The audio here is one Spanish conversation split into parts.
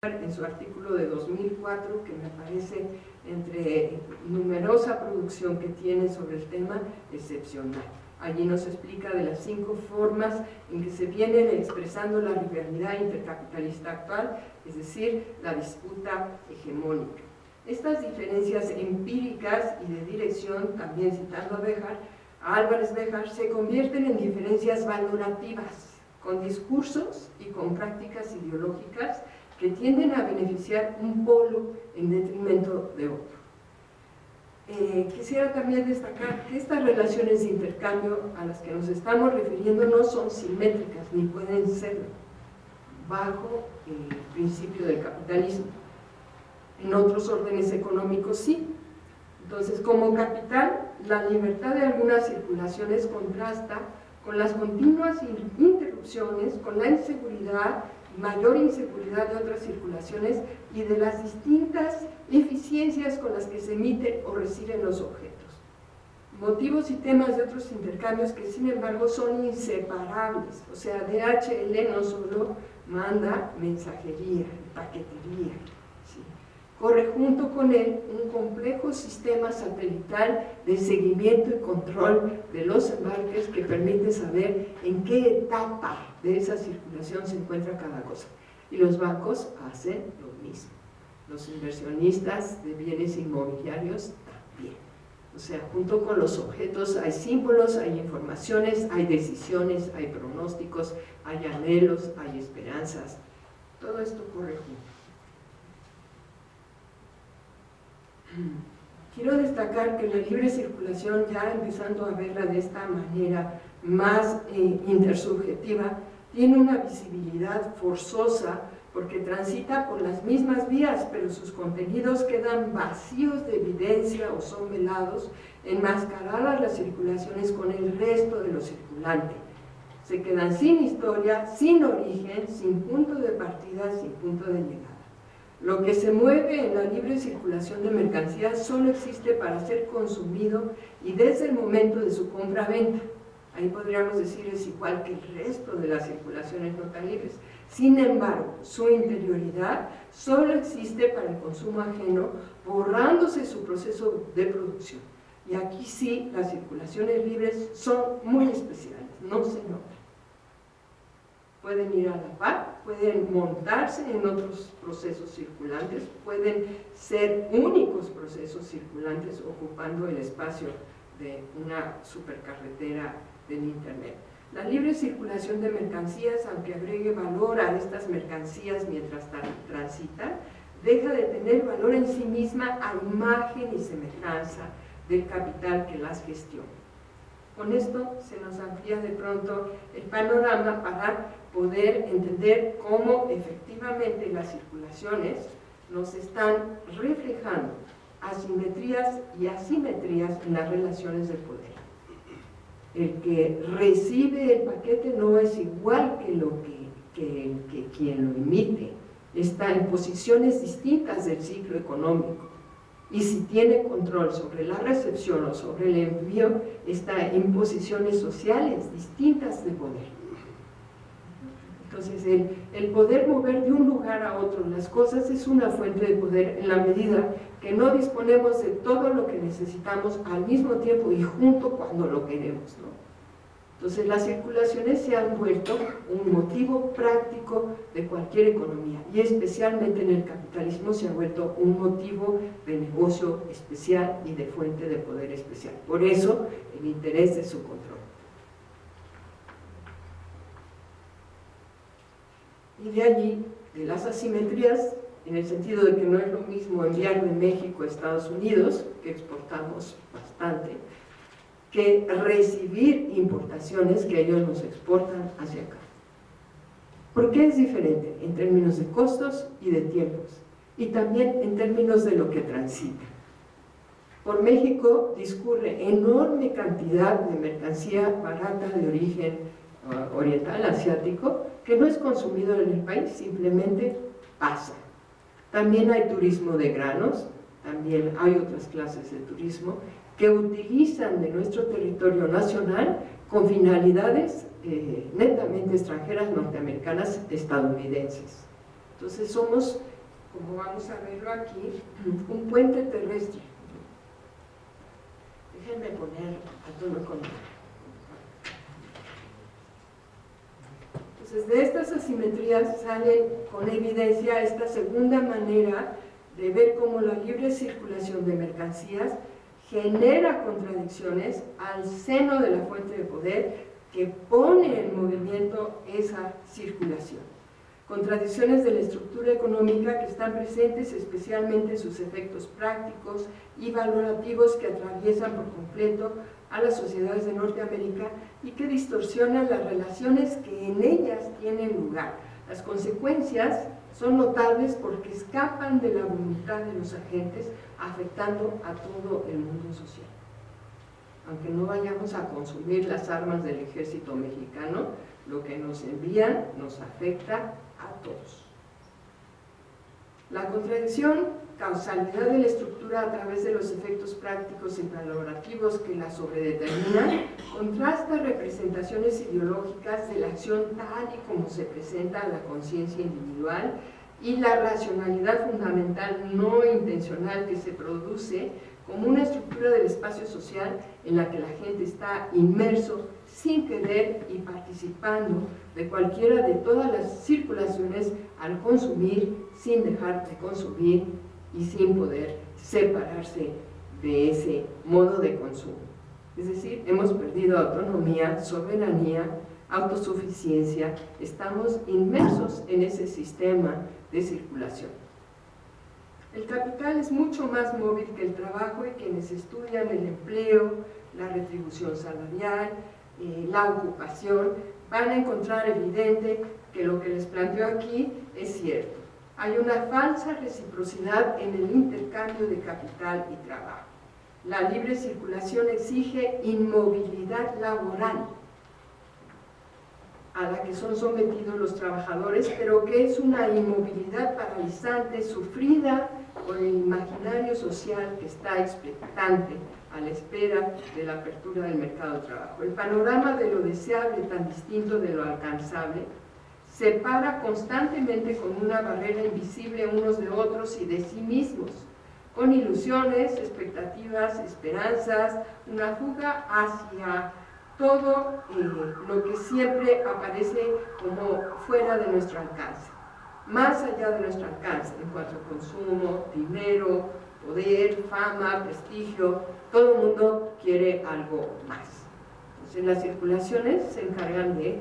en su artículo de 2004, que me parece, entre numerosa producción que tiene sobre el tema, excepcional. Allí nos explica de las 5 formas en que se viene expresando la rivalidad intercapitalista actual, es decir, la disputa hegemónica. Estas diferencias empíricas y de dirección, también citando a Álvarez Béjar, se convierten en diferencias valorativas, con discursos y con prácticas ideológicas que tienden a beneficiar un polo en detrimento de otro. Quisiera también destacar que estas relaciones de intercambio a las que nos estamos refiriendo no son simétricas, ni pueden serlo, bajo el principio del capitalismo. En otros órdenes económicos sí. Entonces, como capital, la libertad de algunas circulaciones contrasta con las continuas interrupciones, con la inseguridad, mayor inseguridad de otras circulaciones y de las distintas eficiencias con las que se emiten o reciben los objetos. Motivos y temas de otros intercambios que, sin embargo, son inseparables. O sea, DHL no solo manda mensajería, paquetería, ¿sí? Corre junto con él un complejo sistema satelital de seguimiento y control de los embarques que permite saber en qué etapa de esa circulación se encuentra cada cosa. Y los bancos hacen lo mismo. Los inversionistas de bienes inmobiliarios también. O sea, junto con los objetos hay símbolos, hay informaciones, hay decisiones, hay pronósticos, hay anhelos, hay esperanzas. Todo esto corre junto. Quiero destacar que la libre circulación, ya empezando a verla de esta manera más intersubjetiva, tiene una visibilidad forzosa porque transita por las mismas vías, pero sus contenidos quedan vacíos de evidencia o son velados, enmascaradas las circulaciones con el resto de lo circulante. Se quedan sin historia, sin origen, sin punto de partida, sin punto de llegada. Lo que se mueve en la libre circulación de mercancías solo existe para ser consumido y desde el momento de su compra-venta. Ahí podríamos decir es igual que el resto de las circulaciones no tan libres. Sin embargo, su interioridad solo existe para el consumo ajeno, borrándose su proceso de producción. Y aquí sí, las circulaciones libres son muy especiales, no se notan. Pueden ir a la par, pueden montarse en otros procesos circulantes, pueden ser únicos procesos circulantes ocupando el espacio de una supercarretera del Internet. La libre circulación de mercancías, aunque agregue valor a estas mercancías mientras transitan, deja de tener valor en sí misma a imagen y semejanza del capital que las gestiona. Con esto se nos amplía de pronto el panorama para poder entender cómo efectivamente las circulaciones nos están reflejando asimetrías y asimetrías en las relaciones de poder. El que recibe el paquete no es igual que quien lo emite, está en posiciones distintas del ciclo económico. Y si tiene control sobre la recepción o sobre el envío, está en posiciones sociales distintas de poder. Entonces, el poder mover de un lugar a otro las cosas es una fuente de poder en la medida que no disponemos de todo lo que necesitamos al mismo tiempo y junto cuando lo queremos, ¿no? Entonces, las circulaciones se han vuelto un motivo práctico de cualquier economía y especialmente en el capitalismo se ha vuelto un motivo de negocio especial y de fuente de poder especial. Por eso, el interés de su control. Y de allí, de las asimetrías, en el sentido de que no es lo mismo enviar de México a Estados Unidos, que exportamos bastante, que recibir importaciones que ellos nos exportan hacia acá. ¿Por qué es diferente? En términos de costos y de tiempos, y también en términos de lo que transita. Por México discurre enorme cantidad de mercancía barata de origen oriental, asiático, que no es consumido en el país, simplemente pasa. También hay turismo de granos, también hay otras clases de turismo que utilizan de nuestro territorio nacional con finalidades netamente extranjeras, norteamericanas, estadounidenses. Entonces somos, como vamos a verlo aquí, un puente terrestre. Déjenme poner a tono con él. Entonces, de estas asimetrías salen con evidencia esta segunda manera de ver cómo la libre circulación de mercancías genera contradicciones al seno de la fuente de poder que pone en movimiento esa circulación. Contradicciones de la estructura económica que están presentes especialmente en sus efectos prácticos y valorativos que atraviesan por completo a las sociedades de Norteamérica y que distorsionan las relaciones que en ellas tienen lugar. Las consecuencias son notables porque escapan de la voluntad de los agentes, afectando a todo el mundo social. Aunque no vayamos a consumir las armas del ejército mexicano, lo que nos envían nos afecta a todos. La contradicción, causalidad de la estructura a través de los efectos prácticos y valorativos que la sobredeterminan, contrasta representaciones ideológicas de la acción tal y como se presenta a la conciencia individual y la racionalidad fundamental no intencional que se produce como una estructura del espacio social en la que la gente está inmerso sin querer y participando de cualquiera de todas las circulaciones al consumir, sin dejar de consumir y sin poder separarse de ese modo de consumo. Es decir, hemos perdido autonomía, soberanía, autosuficiencia, estamos inmersos en ese sistema de circulación. El capital es mucho más móvil que el trabajo y quienes estudian el empleo, la retribución salarial, la ocupación, van a encontrar evidente que lo que les planteo aquí es cierto. Hay una falsa reciprocidad en el intercambio de capital y trabajo. La libre circulación exige inmovilidad laboral a la que son sometidos los trabajadores, pero que es una inmovilidad paralizante, sufrida por el imaginario social que está expectante a la espera de la apertura del mercado de trabajo. El panorama de lo deseable tan distinto de lo alcanzable separa constantemente con una barrera invisible unos de otros y de sí mismos, con ilusiones, expectativas, esperanzas, una fuga hacia todo lo que siempre aparece como fuera de nuestro alcance, más allá de nuestro alcance, en cuanto a consumo, dinero, poder, fama, prestigio, todo el mundo quiere algo más. Entonces las circulaciones se encargan de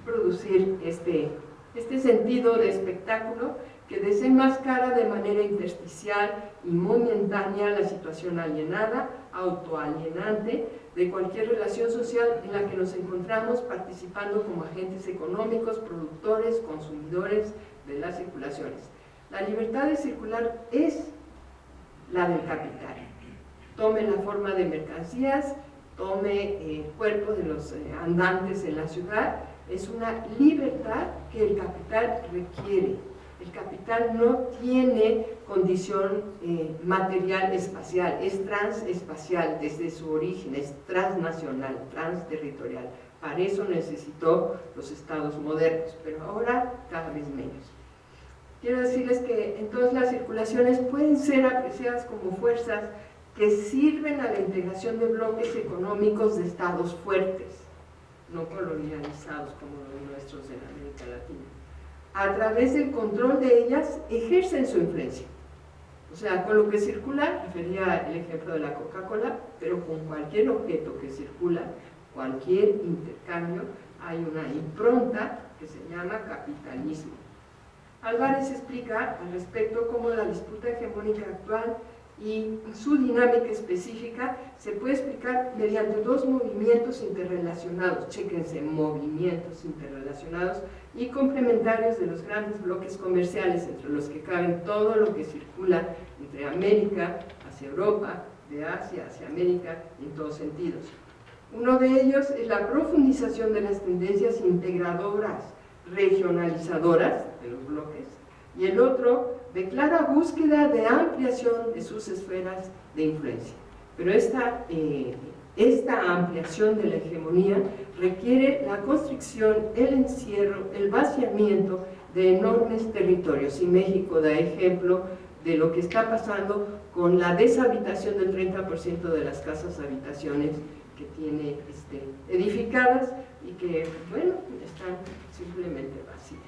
producir este sentido de espectáculo que desenmascara de manera intersticial y momentánea la situación alienada, autoalienante, de cualquier relación social en la que nos encontramos participando como agentes económicos, productores, consumidores de las circulaciones. La libertad de circular es la del capital. Tome la forma de mercancías, tome el cuerpo de los andantes en la ciudad, es una libertad que el capital requiere. El capital no tiene condición material espacial, es transespacial desde su origen, es transnacional, transterritorial. Para eso necesitó los estados modernos, pero ahora cada vez menos. Quiero decirles que entonces las circulaciones pueden ser apreciadas como fuerzas que sirven a la integración de bloques económicos de estados fuertes, no colonializados como los nuestros en América Latina. A través del control de ellas ejercen su influencia. O sea, con lo que circula, refería el ejemplo de la Coca-Cola, pero con cualquier objeto que circula, cualquier intercambio, hay una impronta que se llama capitalismo. Álvarez explica al respecto cómo la disputa hegemónica actual y su dinámica específica se puede explicar mediante dos movimientos interrelacionados, chéquense, movimientos interrelacionados y complementarios de los grandes bloques comerciales, entre los que caben todo lo que circula entre América hacia Europa, de Asia hacia América, en todos sentidos. Uno de ellos es la profundización de las tendencias integradoras, regionalizadoras de los bloques, y el otro de clara búsqueda de ampliación de sus esferas de influencia. Pero esta ampliación de la hegemonía requiere la constricción, el encierro, el vaciamiento de enormes territorios, y México da ejemplo de lo que está pasando con la deshabitación del 30% de las casas habitaciones que tiene edificadas y que, bueno, están simplemente vacías.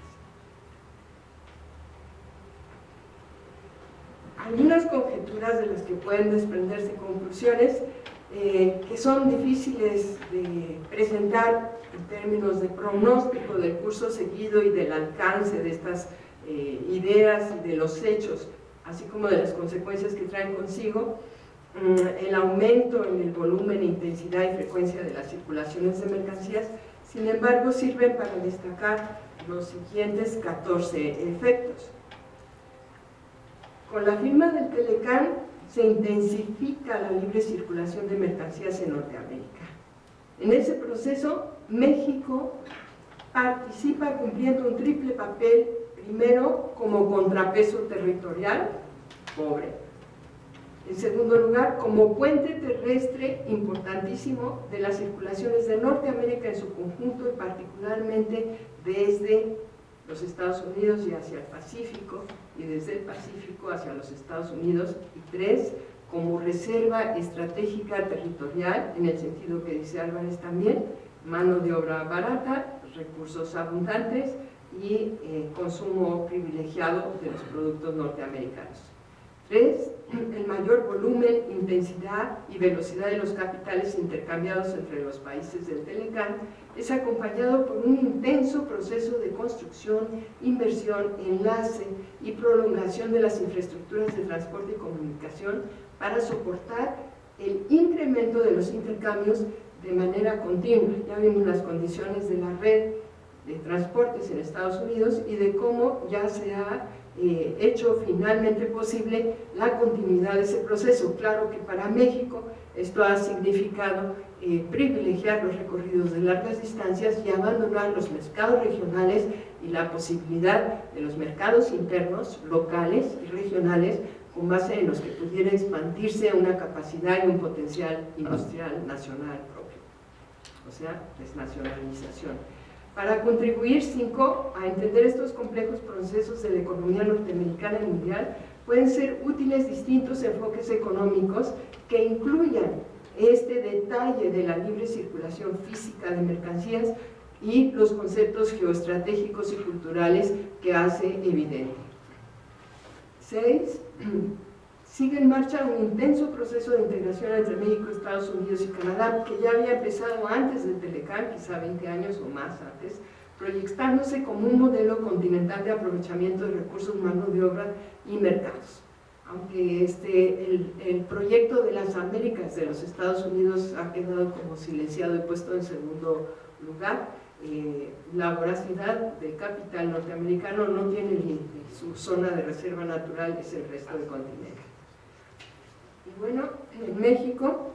Algunas conjeturas de las que pueden desprenderse conclusiones que son difíciles de presentar en términos de pronóstico del curso seguido y del alcance de estas ideas y de los hechos, así como de las consecuencias que traen consigo. El aumento en el volumen, intensidad y frecuencia de las circulaciones de mercancías, sin embargo, sirven para destacar los siguientes 14 efectos. Con la firma del Telecán se intensifica la libre circulación de mercancías en Norteamérica. En ese proceso, México participa cumpliendo un triple papel, primero como contrapeso territorial, pobre. En segundo lugar, como puente terrestre importantísimo de las circulaciones de Norteamérica en su conjunto y particularmente desde los Estados Unidos y hacia el Pacífico, y desde el Pacífico hacia los Estados Unidos. Y tres, como reserva estratégica territorial, en el sentido que dice Álvarez también, mano de obra barata, recursos abundantes y consumo privilegiado de los productos norteamericanos. 3. El mayor volumen, intensidad y velocidad de los capitales intercambiados entre los países del Telecán es acompañado por un intenso proceso de construcción, inversión, enlace y prolongación de las infraestructuras de transporte y comunicación para soportar el incremento de los intercambios de manera continua. Ya vimos las condiciones de la red de transportes en Estados Unidos y de cómo ya se ha hecho finalmente posible la continuidad de ese proceso. Claro que para México esto ha significado privilegiar los recorridos de largas distancias y abandonar los mercados regionales y la posibilidad de los mercados internos, locales y regionales, con base en los que pudiera expandirse una capacidad y un potencial industrial nacional propio, o sea, desnacionalización. Para contribuir, 5, a entender estos complejos procesos de la economía norteamericana y mundial, pueden ser útiles distintos enfoques económicos que incluyan este detalle de la libre circulación física de mercancías y los conceptos geoestratégicos y culturales que hace evidente. 6. Sigue en marcha un intenso proceso de integración entre México, Estados Unidos y Canadá, que ya había empezado antes del Telecán, quizá 20 años o más antes, proyectándose como un modelo continental de aprovechamiento de recursos, mano de obra y mercados. Aunque el proyecto de las Américas de los Estados Unidos ha quedado como silenciado y puesto en segundo lugar, la voracidad del capital norteamericano no tiene límite, su zona de reserva natural es el resto del continente. Y bueno, en México,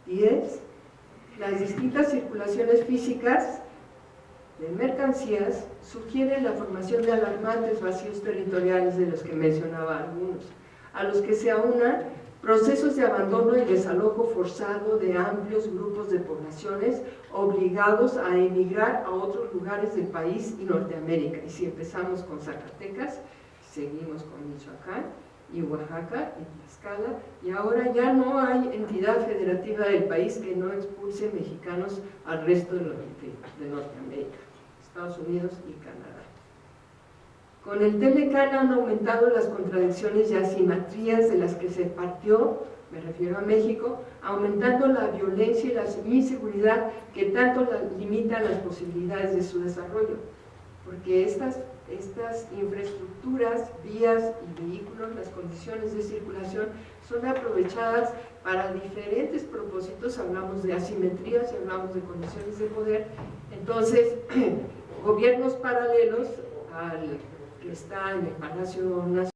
10, las distintas circulaciones físicas de mercancías sugieren la formación de alarmantes vacíos territoriales de los que mencionaba algunos, a los que se aunan procesos de abandono y desalojo forzado de amplios grupos de poblaciones obligados a emigrar a otros lugares del país y Norteamérica. Y si empezamos con Zacatecas, seguimos con Michoacán y Oaxaca y Tlaxcala, y ahora ya no hay entidad federativa del país que no expulse mexicanos al resto de Norteamérica, Estados Unidos y Canadá. Con el Telecán han aumentado las contradicciones y asimetrías de las que se partió, me refiero a México, aumentando la violencia y la inseguridad que tanto limitan las posibilidades de su desarrollo, porque estas infraestructuras, vías y vehículos, las condiciones de circulación son aprovechadas para diferentes propósitos. Hablamos de asimetrías y hablamos de condiciones de poder. Entonces, gobiernos paralelos al que está en el Palacio Nacional